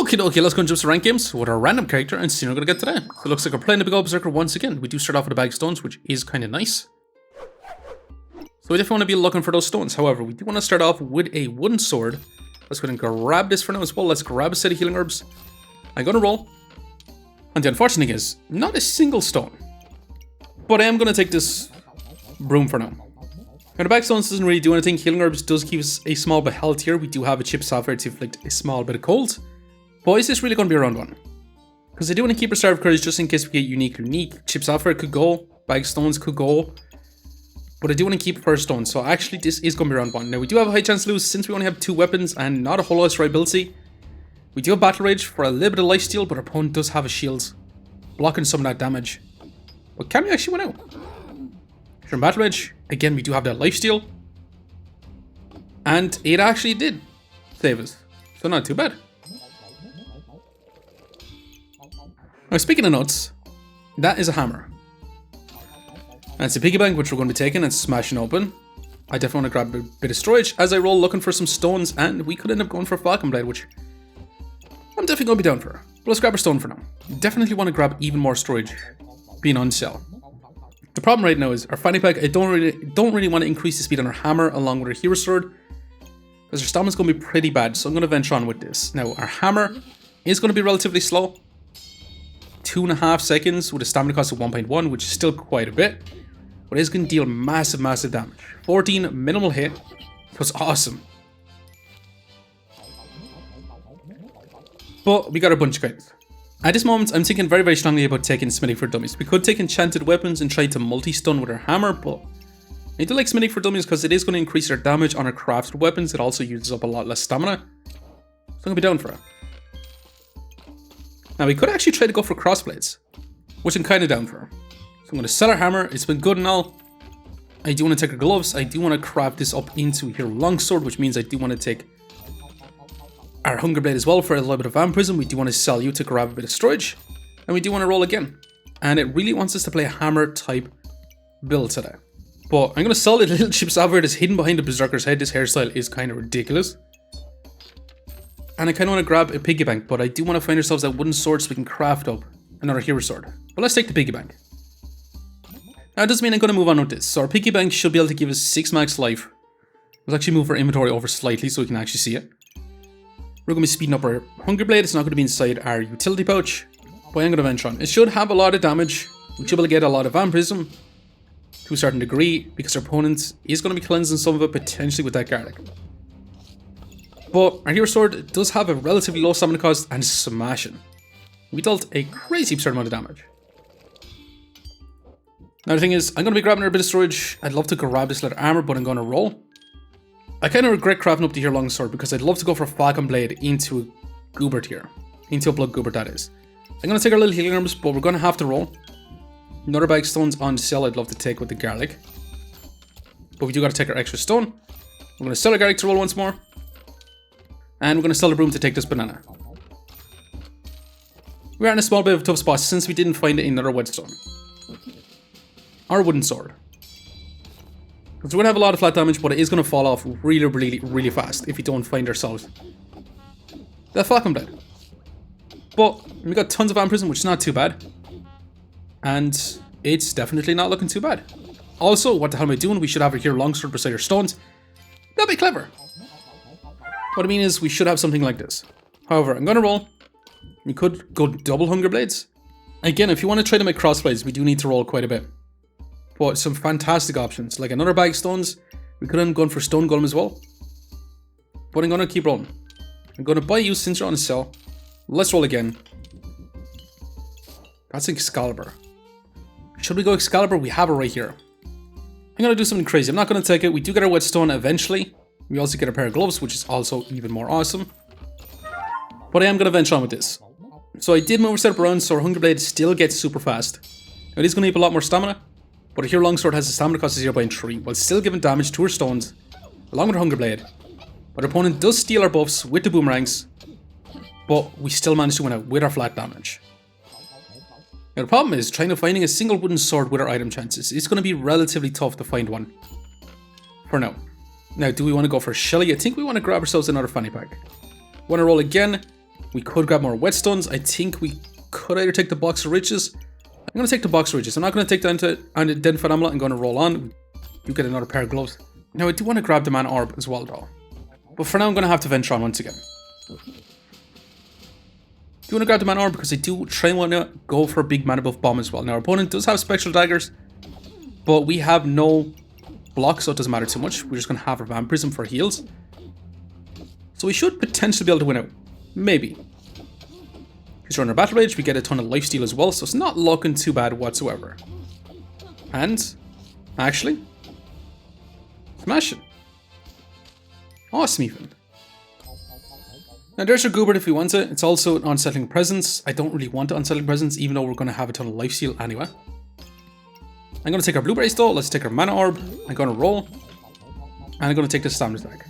Okay, let's go and jump to rank games with our random character and see what we're going to get today. So it looks like we're playing the big old Berserker once again. We do start off with a bag of stones, which is kind of nice. So we definitely want to be looking for those stones. However, we do want to start off with a wooden sword. Let's go ahead and grab this for now as well. Let's grab a set of healing herbs. I'm going to roll. And the unfortunate thing is, not a single stone. But I am going to take this broom for now. Now the bag of stones doesn't really do anything. Healing herbs does give us a small bit of health here. We do have a chip sapphire to inflict a small bit of cold. But is this really going to be a round one? Because I do want to keep our Star of Courage just in case we get unique. Chip sapphire could go. Bag of stones could go. But I do want to keep first stone. So actually this is going to be round one. Now we do have a high chance to lose since we only have 2 weapons and not a whole lot of striability. We do have Battle Rage for a little bit of lifesteal, but our opponent does have a shield, blocking some of that damage. But can we actually win out? From Battle Rage, again we do have that lifesteal. And it actually did save us. So not too bad. Now speaking of nuts, that is a hammer. And it's a piggy bank which we're going to be taking and smashing open. I definitely want to grab a bit of storage as I roll looking for some stones, and we could end up going for a Falcon Blade, which I'm definitely going to be down for. But let's grab our stone for now. Definitely want to grab even more storage being on sale. The problem right now is our fanny pack, I don't really want to increase the speed on our hammer along with our hero sword, because our stamina's going to be pretty bad, so I'm going to venture on with this. Now our hammer is going to be relatively slow. 2.5 seconds with a stamina cost of 1.1, which is still quite a bit. But it is going to deal massive damage. 14 minimal hit. That's awesome. But we got a bunch of credits. At this moment, I'm thinking very strongly about taking smithing for dummies. We could take enchanted weapons and try to multi-stun with our hammer, but I do like smithing for dummies because it is going to increase our damage on our crafted weapons. It also uses up a lot less stamina. So I'm going to be down for it. Now we could actually try to go for CrossBlades, which I'm kind of down for. So I'm going to sell our hammer. It's been good and all. I do want to take our gloves. I do want to craft this up into here longsword, which means I do want to take our Hunger Blade as well for a little bit of vampirism. We do want to sell you to grab a bit of storage. And we do want to roll again. And it really wants us to play a hammer type build today. But I'm going to sell the little chip sapphire that's hidden behind the Berserker's head. This hairstyle is kind of ridiculous. And I kind of want to grab a piggy bank, but I do want to find ourselves that wooden sword so we can craft up another hero sword. But let's take the piggy bank. Now it doesn't mean I'm going to move on with this. So our piggy bank should be able to give us 6 max life. Let's actually move our inventory over slightly so we can actually see it. We're going to be speeding up our Hunger Blade. It's not going to be inside our utility pouch, but I'm going to venture on. It should have a lot of damage. We should be able to get a lot of vampirism to a certain degree because our opponent is going to be cleansing some of it potentially with that garlic. But our hero sword does have a relatively low stamina cost and smashing. We dealt a crazy absurd amount of damage. Now the thing is, I'm going to be grabbing a bit of storage. I'd love to grab this leather armor, but I'm going to roll. I kind of regret crafting up the hero longsword because I'd love to go for a Falcon Blade into a Goobert here. Into a Blood Goobert, that is. I'm going to take our little healing herbs, but we're going to have to roll. Another bag of stones on sale I'd love to take with the garlic. But we do got to take our extra stone. We're going to sell our garlic to roll once more. And we're going to sell the broom to take this banana. We are in a small bit of a tough spot since we didn't find another whetstone. Or a wooden sword. Because we're going to have a lot of flat damage, but it is going to fall off really fast if we don't find ourselves that Falcon Blade. But we got tons of vampirism, which is not too bad. And it's definitely not looking too bad. Also, what the hell am I doing? We should have our hero longsword beside our stones. That'd be clever. What I mean is, we should have something like this. However, I'm going to roll. We could go double Hunger Blades. Again, if you want to try to make CrossBlades, we do need to roll quite a bit. But some fantastic options, like another bag of stones. We could have gone for Stone Golem as well. But I'm going to keep rolling. I'm going to buy you since you're on sale. Let's roll again. That's Excalibur. Should we go Excalibur? We have it right here. I'm going to do something crazy. I'm not going to take it. We do get our whetstone eventually. We also get a pair of gloves, which is also even more awesome. But I am going to venture on with this. So I did move our setup around, so our Hunger Blade still gets super fast. Now it is going to need a lot more stamina, but our hero longsword has a stamina cost of 0.3, while still giving damage to our stones, along with our Hunger Blade. But our opponent does steal our buffs with the boomerangs, but we still manage to win out with our flat damage. Now the problem is, trying to finding a single wooden sword with our item chances. It's going to be relatively tough to find one. For now. Now, do we want to go for Shelly? I think we want to grab ourselves another fanny pack. Want to roll again. We could grab more whetstones. I think we could either take the box of riches. I'm going to take the box of riches. I'm not going to take down to Identified Amulet. I'm going to roll on. You get another pair of gloves. Now, I do want to grab the mana orb as well, though. But for now, I'm going to have to venture on once again. I do want to grab the mana orb because I do try and want to go for a big mana buff bomb as well. Now, our opponent does have spectral daggers, but we have no block, so it doesn't matter too much. We're just going to have our vampirism for heals. So we should potentially be able to win out. Maybe. Because during our battle rage, we get a ton of lifesteal as well, so it's not looking too bad whatsoever. And, actually, smashing. Awesome even. Now there's our Goobert if we want it. It's also an Unsettling Presence. I don't really want an Unsettling Presence, even though we're going to have a ton of lifesteal anyway. I'm going to take our blueberries though. Let's take our mana orb. I'm going to roll. And I'm going to take the stamina stack.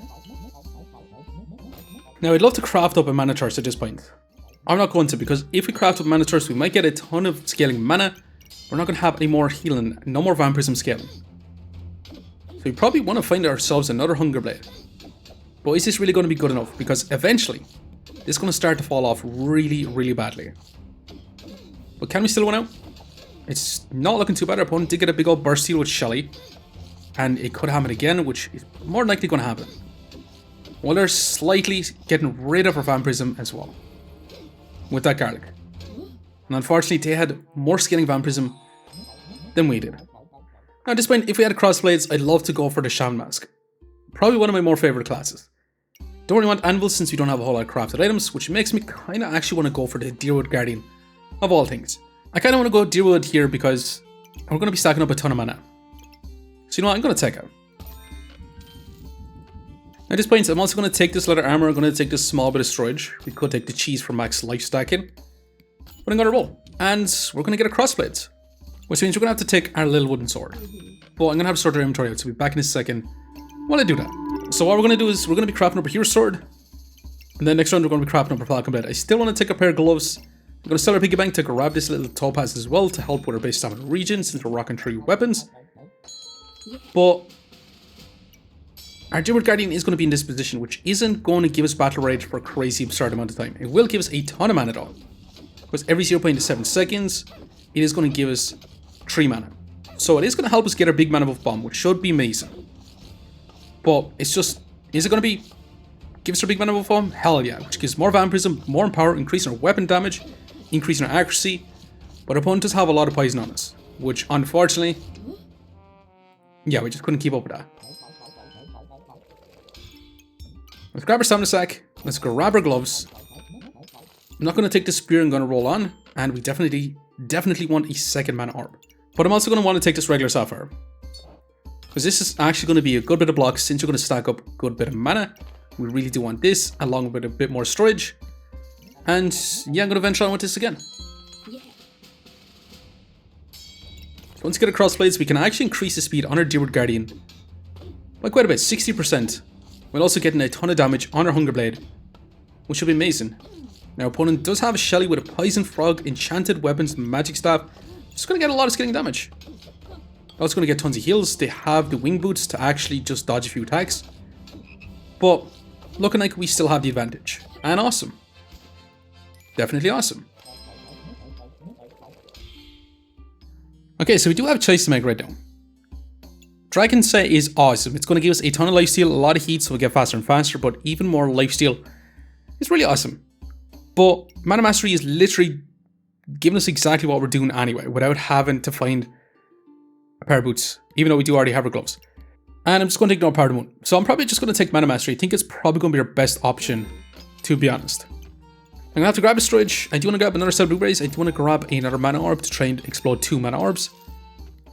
Now I'd love to craft up a mana thirst at this point. I'm not going to, because if we craft up mana thirst, we might get a ton of scaling mana. We're not going to have any more healing, no more vampirism scaling. So we probably want to find ourselves another Hunger Blade. But is this really going to be good enough? Because eventually, this is going to start to fall off really, really badly. But can we still win out? It's not looking too bad. Our opponent did get a big old burst heal with Shelly. And it could happen again, which is more than likely going to happen. Well, they're slightly getting rid of our vampirism as well. With that garlic. And unfortunately, they had more scaling vampirism than we did. Now at this point, if we had CrossBlades, I'd love to go for the Shaman Mask. Probably one of my more favourite classes. Don't really want anvils since we don't have a whole lot of crafted items, which makes me kind of actually want to go for the Deerwood Guardian of all things. I kind of want to go Deerwood here because we're going to be stacking up a ton of mana. So you know what, I'm going to take it. At this point, I'm also going to take this leather armor, I'm going to take this small bit of storage. We could take the cheese for max life stacking. But I'm going to roll. And we're going to get a CrossBlades. Which means we're going to have to take our little wooden sword. But I'm going to have to sort our inventory out, so we'll be back in a second while I do that. So what we're going to do is we're going to be crafting up a hero sword. And then next round we're going to be crafting up a falcon blade. I still want to take a pair of gloves. I'm going to sell our piggy bank to grab this little topaz as well to help with our base stamina regen since we're rocking 3 weapons. But our Deerwood Guardian is going to be in this position, which isn't going to give us battle rage for a crazy absurd amount of time. It will give us a ton of mana though. Because every 0.7 seconds, it is going to give us 3 mana. So it is going to help us get our big mana buff bomb, which should be amazing. But it's just, is it going to be, give us our big mana buff bomb? Hell yeah, which gives more vampirism, more power, increasing our weapon damage, increasing our accuracy. But our opponent does have a lot of poison on us, which unfortunately, yeah, we just couldn't keep up with that. Let's grab our stamina sack, let's grab our gloves. I'm not going to take the spear, I'm going to roll on, and we definitely want a second mana orb. But I'm also going to want to take this regular sapphire. Because this is actually going to be a good bit of blocks since you're going to stack up a good bit of mana. We really do want this, along with a bit more storage. And yeah, I'm going to venture on with this again. Once we get a CrossBlades, we can actually increase the speed on our Deerwood Guardian by quite a bit, 60%. While also getting a ton of damage on our Hunger Blade, which will be amazing. Now, our opponent does have a Shelly with a Poison Frog, Enchanted Weapons, Magic Staff. Just going to get a lot of scaling damage. Also going to get tons of heals. They have the Wing Boots to actually just dodge a few attacks. But looking like we still have the advantage. And awesome. Definitely awesome. Okay, so we do have a choice to make right now. Dragon Set is awesome. It's going to give us a ton of lifesteal, a lot of heat, so we'll get faster and faster, but even more lifesteal. It's really awesome. But Mana Mastery is literally giving us exactly what we're doing anyway, without having to find a pair of boots, even though we do already have our gloves. And I'm just going to ignore Power of the Moon. So I'm probably just going to take Mana Mastery. I think it's probably going to be our best option, to be honest. I'm going to have to grab a storage. I do want to grab another set of blueberries. I do want to grab another mana orb to try and explode 2 mana orbs.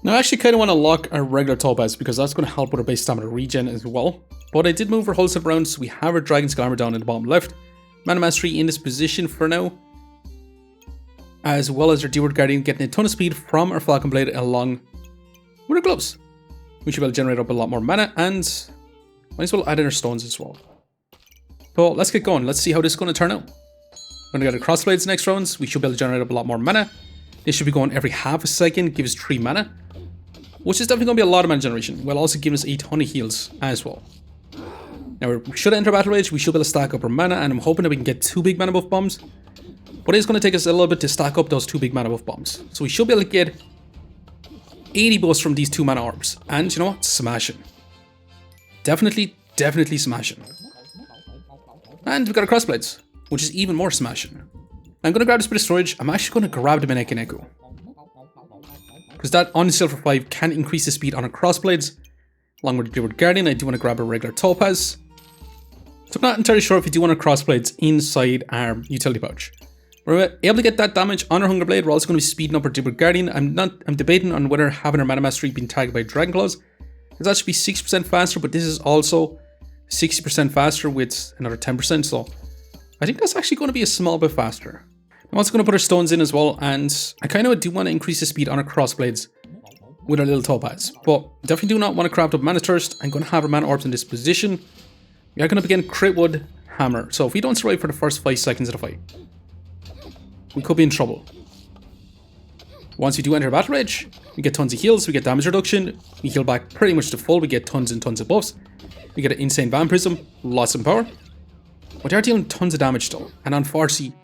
Now I actually kind of want to lock our regular topaz because that's going to help with our base stamina regen as well. But I did move our whole set around, so we have our Dragon Skull Armor down in the bottom left. Mana Mastery in this position for now. As well as our Deerwood Guardian getting a ton of speed from our Falcon Blade along with our gloves. We should be able to generate up a lot more mana and might as well add in our stones as well. So let's get going. Let's see how this is going to turn out. We're going to get our CrossBlades next rounds. We should be able to generate up a lot more mana. This should be going every half a second, give us 3 mana. Which is definitely going to be a lot of mana generation, while also giving us a ton of heals as well. Now, we should enter Battle Rage, we should be able to stack up our mana, and I'm hoping that we can get 2 big mana buff bombs. But it's going to take us a little bit to stack up those 2 big mana buff bombs. So we should be able to get 80 buffs from these 2 mana orbs. And you know what? Smashing. Definitely smashing. And we got a CrossBlades, which is even more smashing. I'm going to grab this bit of storage. I'm actually going to grab the Maneki, because that on Silver 5 can increase the speed on our CrossBlades. Along with the Druid Guardian, I do want to grab a regular Topaz. So I'm not entirely sure if we do want a CrossBlades inside our utility pouch. We're able to get that damage on our Hunger Blade. We're also going to be speeding up our Druid Guardian. I'm debating on whether having our Mana Mastery being tagged by Dragon Claws, because that should be 6% faster, but this is also 60% faster with another 10%. So I think that's actually going to be a small bit faster. I'm also going to put our stones in as well, and I kind of do want to increase the speed on our CrossBlades with our little Topaz, but definitely do not want to craft up Mana Thirst. I'm going to have our Mana Orbs in this position. We are going to begin Critwood Hammer, so if we don't survive for the first 5 seconds of the fight, we could be in trouble. Once we do enter Battle Rage, we get tons of heals, we get damage reduction, we heal back pretty much to full, we get tons and tons of buffs, we get an insane Vampirism, lots of power, but they are dealing tons of damage though, and unfortunately,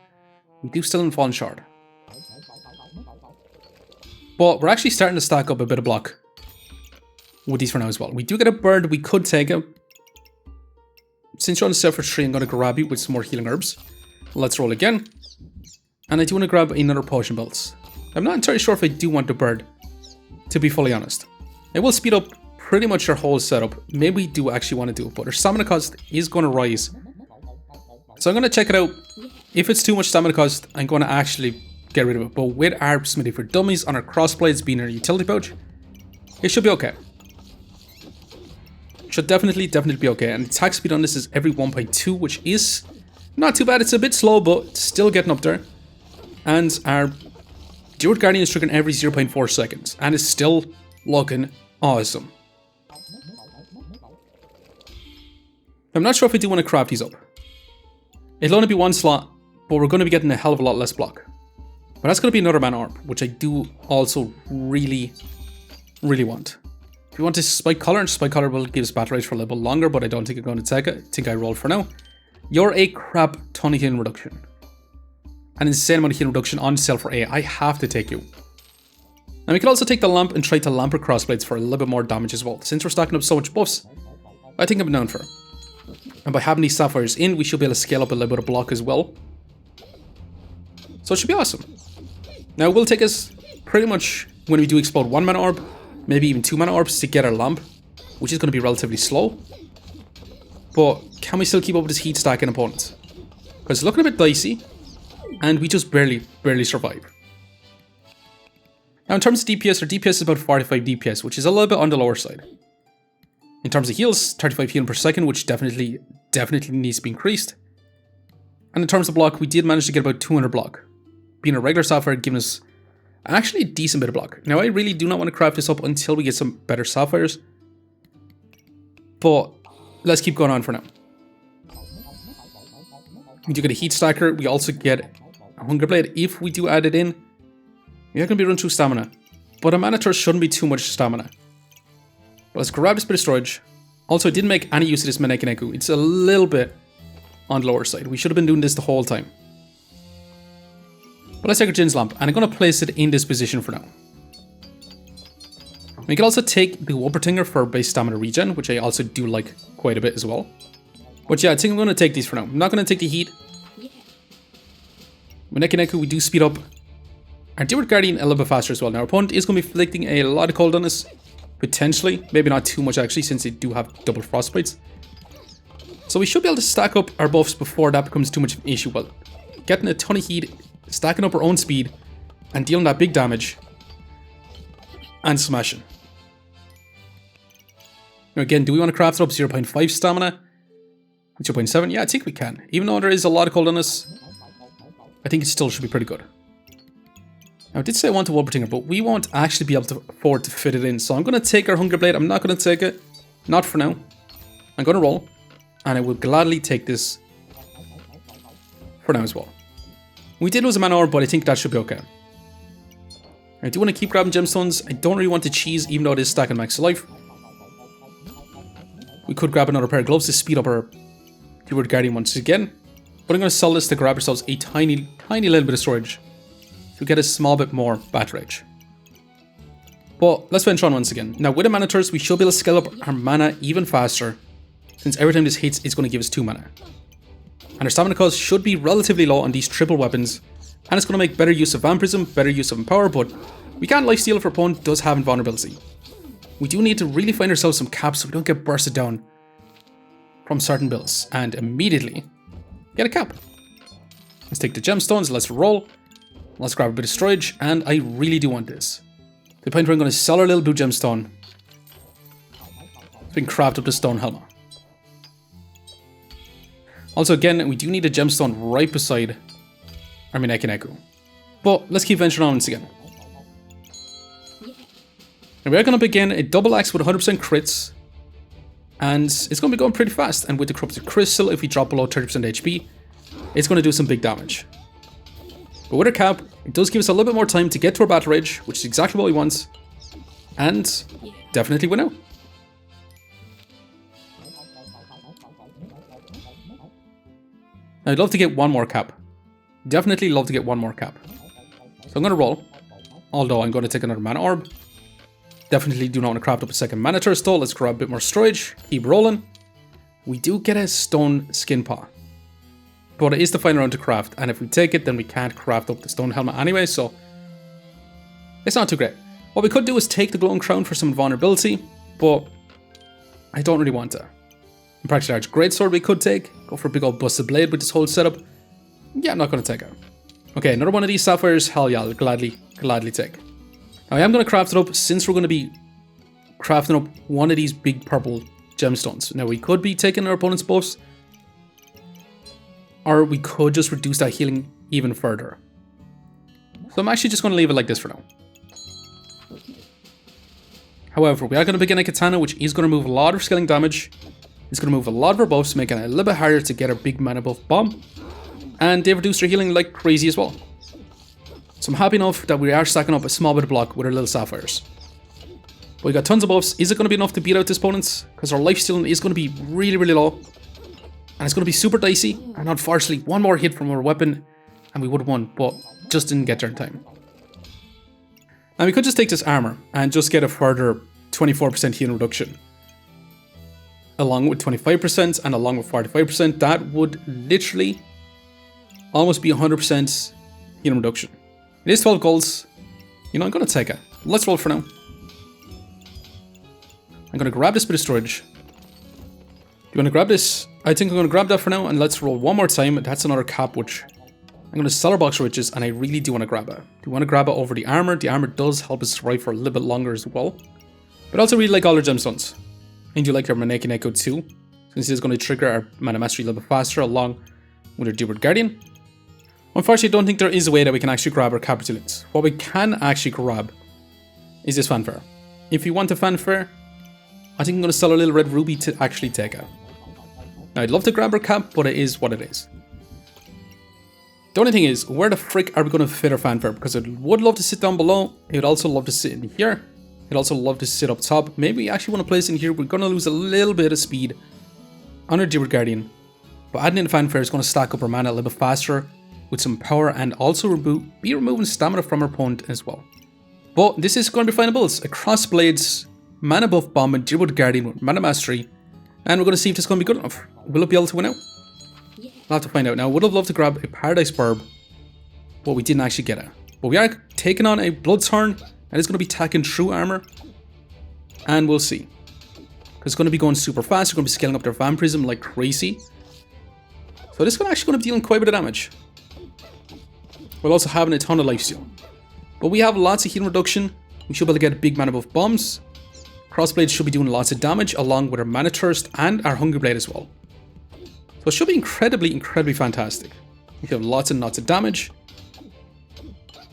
we do still fall short. But we're actually starting to stack up a bit of block with these for now as well. We do get a bird, we could take it. Since you're on the Silver 3, I'm going to grab you with some more healing herbs. Let's roll again. And I do want to grab another potion belt. I'm not entirely sure if I do want the bird, to be fully honest. It will speed up pretty much your whole setup. Maybe we do actually want to do it, but our stamina cost is going to rise. So I'm going to check it out. If it's too much stamina cost, I'm going to actually get rid of it. But with our Smithy for Dummies on our CrossBlades being our utility pouch, it should be okay. Should definitely be okay. And the attack speed on this is every 1.2, which is not too bad. It's a bit slow, but still getting up there. And our Druid Guardian is triggering every 0.4 seconds, and it's still looking awesome. I'm not sure if I do want to craft these up. It'll only be 1 slot, but we're going to be getting a hell of a lot less block. But that's going to be another Mana Orb, which I do also really want. If you want to Spike Collar, and Spike Collar will give us Battle Rage for a little bit longer, but I don't think I'm going to take it. I think I roll for now. You're a crap ton of healing reduction. An insane amount of healing reduction on Cell for A. I have to take you. Now we can also take the lamp and try to lamp our CrossBlades for a little bit more damage as well. Since we're stacking up so much buffs, I think I'm down for it. And by having these sapphires in, we should be able to scale up a little bit of block as well. So it should be awesome. Now it will take us pretty much, when we do explode 1 Mana Orb, maybe even 2 Mana Orbs to get our lamp, which is going to be relatively slow. But can we still keep up with this heat stacking opponents? Because it's looking a bit dicey, and we just barely survive. Now in terms of DPS, our DPS is about 45 DPS, which is a little bit on the lower side. In terms of heals, 35 healing per second, which definitely needs to be increased. And in terms of block, we did manage to get about 200 block. Being a regular sapphire, giving us actually a decent bit of block. Now I really do not want to craft this up until we get some better sapphires. But let's keep going on for now. We do get a heat stacker, we also get a Hunger Blade. If we do add it in, we are going to be running through stamina. But a Mana Thirst shouldn't be too much stamina. But let's grab this bit of storage. Also, I didn't make any use of this Maneki. It's a little bit on the lower side. We should have been doing this the whole time. But let's take our Jin's Lamp, and I'm going to place it in this position for now. We can also take the Whoppertinger for base stamina regen, which I also do like quite a bit as well. But yeah, I think I'm going to take these for now. I'm not going to take the heat. Maneki, we do speed up our Druid Guardian a little bit faster as well. Now our opponent is going to be inflicting a lot of cold on us. Potentially. Maybe not too much actually, since they do have double frostbites. So we should be able to stack up our buffs before that becomes too much of an issue. Well, getting a ton of heat, stacking up our own speed, and dealing that big damage. And smashing. Now again, do we want to craft it up 0.5 stamina? 0.7? Yeah, I think we can. Even though there is a lot of cold on us, I think it still should be pretty good. Now, I did say I want a Whoppertinger, but we won't actually be able to afford to fit it in. So I'm going to take our Hunger Blade. I'm not going to take it. Not for now. I'm going to roll. And I will gladly take this for now as well. We did lose a Mana Orb, but I think that should be okay. I do want to keep grabbing gemstones. I don't really want to cheese, even though it is stacking max life. We could grab another pair of gloves to speed up our Keyword Guardian once again. But I'm going to sell this to grab ourselves a tiny little bit of storage to get a small bit more battle rage. But let's venture on once again. Now with a Mana Thirst, we should be able to scale up our mana even faster, since every time this hits, it's going to give us 2 mana. And our stamina cost should be relatively low on these triple weapons, and it's going to make better use of Vampirism, better use of Empower, but we can't lifesteal if our opponent does have invulnerability. We do need to really find ourselves some caps so we don't get bursted down from certain builds, and immediately get a cap. Let's take the gemstones, let's roll, let's grab a bit of storage, and I really do want this. To the point where I'm going to sell our little blue gemstone so we can craft up the stone helmet. Also again, we do need a gemstone right beside our Minekineku. But let's keep venturing on once again. And we're going to begin a double axe with 100% crits. And it's going to be going pretty fast. And with the Corrupted Crystal, if we drop below 30% HP, it's going to do some big damage. But with our cap, it does give us a little bit more time to get to our battle rage, which is exactly what we want. And definitely win out. I'd love to get one more cap. Definitely love to get one more cap. So I'm going to roll. Although I'm going to take another mana orb. Definitely do not want to craft up a second Mana Thirst though. Let's grab a bit more storage. Keep rolling. We do get a stone skin paw. But it is the final round to craft. And if we take it, then we can't craft up the stone helmet anyway. So it's not too great. What we could do is take the glowing crown for some vulnerability. But I don't really want to. In practice large greatsword we could take. Go for a big old busted blade with this whole setup. Yeah, I'm not going to take it. Okay, another one of these sapphires. Hell yeah, I'll gladly take. Now I am going to craft it up since we're going to be crafting up one of these big purple gemstones. Now we could be taking our opponent's buffs. Or we could just reduce that healing even further. So I'm actually just going to leave it like this for now. However, we are going to begin a katana, which is going to remove a lot of scaling damage. It's going to move a lot of our buffs, making it a little bit harder to get our big mana buff bomb. And they reduce their healing like crazy as well. So I'm happy enough that we are stacking up a small bit of block with our little sapphires. But we got tons of buffs. Is it going to be enough to beat out this opponent? Because our lifesteal is going to be really, really low. And it's going to be super dicey. And unfortunately, one more hit from our weapon and we would have won, but just didn't get there in time. Now we could just take this armor and just get a further 24% healing reduction. Along with 25% and along with 45%, that would literally almost be 100% healing reduction. It is 12 golds. You know, I'm going to take it. Let's roll for now. I'm going to grab this bit of storage. Do you want to grab this? I think I'm going to grab that for now, and let's roll one more time. That's another cap, which I'm going to sell our box of riches, and I really do want to grab it. Do you want to grab it over the armor? The armor does help us survive for a little bit longer as well. But I also really like all our gemstones. And you like our Minekineku too, since it is going to trigger our Mana Mastery a little bit faster along with our Keyword Guardian. Unfortunately, I don't think there is a way that we can actually grab our cap resilience. What we can actually grab is this fanfare. If you want a fanfare, I think I'm going to sell a little red ruby to actually take it. Now, I'd love to grab our cap, but it is what it is. The only thing is, where the frick are we going to fit our fanfare? Because I would love to sit down below. I would also love to sit in here. I'd also love to sit up top. Maybe we actually want to place it in here. We're going to lose a little bit of speed on our Keyword Guardian. But adding in fanfare is going to stack up our mana a little bit faster with some power and also be removing stamina from our opponent as well. But this is going to be final builds. A CrossBlades, mana buff bomb and Keyword Guardian with Mana Mastery. And we're going to see if this is going to be good enough. Will it be able to win out? We'll have to find out. Now, I would have loved to grab a Paradise Burb, but we didn't actually get it. But we are taking on a Bloodthorn, and it's going to be attacking through armor. And we'll see. Because it's going to be going super fast. We're going to be scaling up their Vampirism like crazy. So this is actually going to be dealing quite a bit of damage. While also having a ton of lifesteal. But we have lots of healing reduction. We should be able to get big mana buff bombs. CrossBlades should be doing lots of damage along with our Mana Thirst and our Hungry Blade as well. So it should be incredibly, incredibly fantastic. We have lots and lots of damage.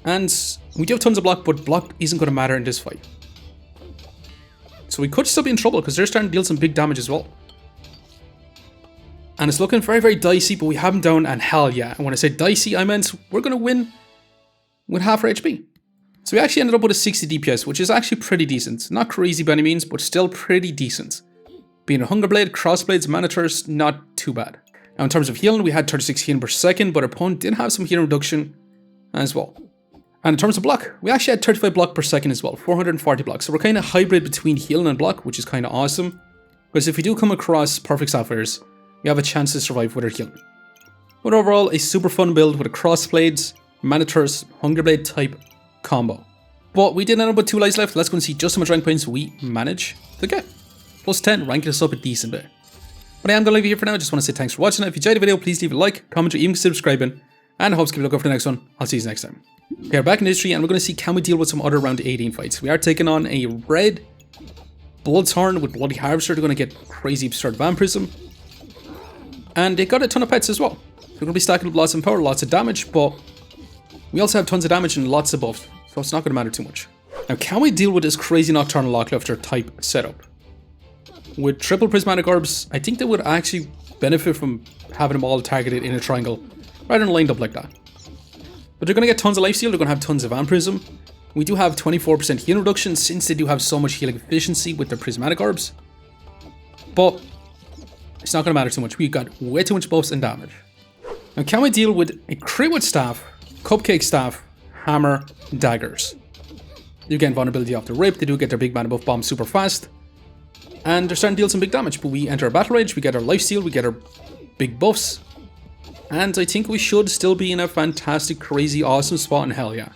And we do have tons of block, but block isn't going to matter in this fight. So we could still be in trouble because they're starting to deal some big damage as well. And it's looking very, very dicey, but we have them down, and hell yeah. And when I say dicey, I meant we're going to win with half our HP. So we actually ended up with a 60 DPS, which is actually pretty decent. Not crazy by any means, but still pretty decent. Being a Hunger Blade, CrossBlades, Manitors, not too bad. Now in terms of healing, we had 36 healing per second, but our opponent did have some healing reduction as well. And in terms of block, we actually had 35 block per second as well, 440 block. So we're kind of hybrid between healing and block, which is kind of awesome. Because if we do come across perfect sapphires, we have a chance to survive with our healing. But overall, a super fun build with a CrossBlades, Manitors, Hunger Blade type combo. But we did end up with 2 lives left. Let's go and see just how much rank points we manage to get. Plus 10, ranking us up a decent bit. But I am going to leave you here for now. I just want to say thanks for watching. If you enjoyed the video, please leave a like, comment, or even consider subscribing. And I hope to keep a lookout for the next one. I'll see you next time. We are back in history, and we're going to see can we deal with some other round 18 fights. We are taking on a red Bloodthorn with Bloody Harvester. They're going to get crazy absurd vampirism. And they got a ton of pets as well. They're going to be stacking up lots of power, lots of damage, but we also have tons of damage and lots of buffs, so it's not going to matter too much. Now, can we deal with this crazy Nocturnal Locklifter type setup? With triple prismatic orbs, I think they would actually benefit from having them all targeted in a triangle rather than lined up like that. But they're going to get tons of lifesteal, they're going to have tons of vampirism. We do have 24% healing reduction since they do have so much healing efficiency with their prismatic orbs. But it's not going to matter too much. We've got way too much buffs and damage. Now, can we deal with a Crit Staff, Cupcake Staff, Hammer, Daggers? You get vulnerability off the rip, they do get their big mana buff bomb super fast. And they're starting to deal some big damage, but we enter our battle rage, we get our lifesteal, we get our big buffs. And I think we should still be in a fantastic, crazy, awesome spot in hell, yeah.